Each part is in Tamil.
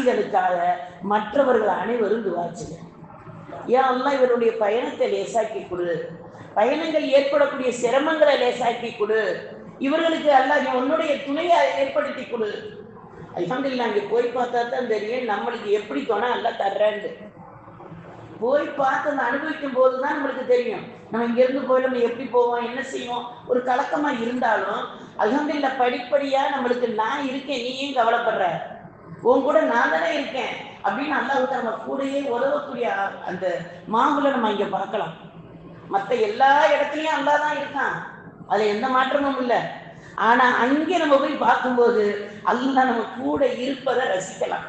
ஹாஜிகளுக்காக மற்றவர்கள் அனைவரும் துவா செய்ய. யா அல்லாஹ் இவருடைய பயணத்தை லேசாக்கி கொடு, பயணங்கள் ஏற்படக்கூடிய சிரமங்களை லேசாக்கி கொடு, இவர்களுக்கு அல்லாஹ் நீ உன்னுடைய துணையை ஏற்படுத்தி கொடு. அல்ஹம்துலில்லாஹ் அங்கே போய் பார்த்தா தான் தெரியும் நம்மளுக்கு எப்படி துணை அல்லாஹ் தர்றான்னு. போய் பார்த்து அந்த அனுபவிக்கும் போது தான் நம்மளுக்கு தெரியும். நம்ம இங்கிருந்து போய் நம்ம எப்படி போவோம், என்ன செய்வோம், ஒரு கலக்கமா இருந்தாலும் அல்ஹம்துலில்லாஹ் படிப்படியா நம்மளுக்கு நான் இருக்கேன், நீ ஏன் கவலைப்படுற, உன் கூட நான் தானே இருக்கேன் அப்படின்னு அல்லாஹ் நம்ம கூடயே உதவக்கூடிய அந்த மாவுல நம்ம இங்க பார்க்கலாம். மற்ற எல்லா இடத்துலயும் அல்லாஹ் தான் இருக்கான், அதுல எந்த மாற்றமும் இல்லை. ஆனா அங்கே நம்ம போய் பார்க்கும்போது அல்லாஹ் நம்ம கூட இருப்பதை ரசிக்கலாம்.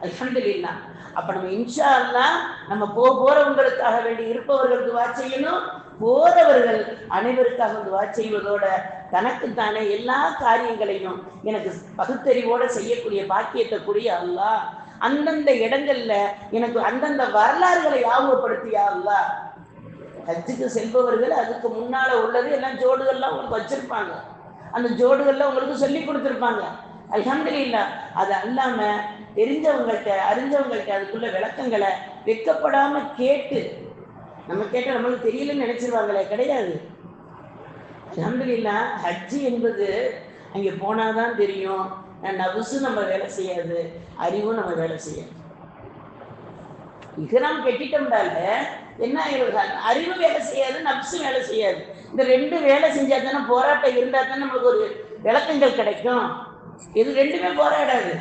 அல்ஹம்துலில்லாஹ். அப்ப நம்ம இன்ஷா அல்லாஹ் நம்ம போறவங்களுக்காக வேண்டி இருப்பவர்கள் துவா செய்யணும், போறவர்கள் அனைவருக்காக துவா செய்வதோட தனக்குத்தானே எல்லா காரியங்களையும் எனக்கு பகுத்தறிவோட செய்யக்கூடிய பாக்கியத்தை கூடிய அல்லாஹ் அந்தந்த இடங்கள்ல எனக்கு அந்தந்த வரலாறுகளை ஞாபகப்படுத்தியா அல்லாஹ். ஹஜ்ஜுக்கு செல்பவர்கள் அதுக்கு முன்னால உள்ளது எல்லாம் ஜோடுகள்லாம் உங்களுக்கு வச்சிருப்பாங்க, அந்த ஜோடுகள்ல உங்களுக்கு சொல்லி கொடுத்துருப்பாங்க. அல்ஹம்துலில்லாஹ். அது அல்லாம தெரிஞ்சவங்கள்ட்ட அறிஞ்சவங்கள்ட்ட அதுக்குள்ள விளக்கங்களை வெட்கப்படாம கேட்டு, நம்ம கேட்ட நம்மளுக்கு தெரியலன்னு நினைச்சிருவாங்களே, கிடையாது. அல்ஹம்துலில்லாஹ். ஹஜ்ஜு என்பது அங்கே போனாதான் தெரியும். நபுசு நம்ம வேலை செய்யாது, அறிவும் நம்ம வேலை செய்யாது. இஹ்ராம் கட்டிட்டோம்னால என்ன ஆயிடுறாங்க, அறிவு வேலை செய்யாது, நப்சு வேலை செய்யாது. இந்த ரெண்டு வேலை செஞ்சா தானே, போராட்டம் இருந்தா தானே நமக்கு ஒரு விளக்கங்கள் கிடைக்கும். இது ரெண்டுமே போராடாது.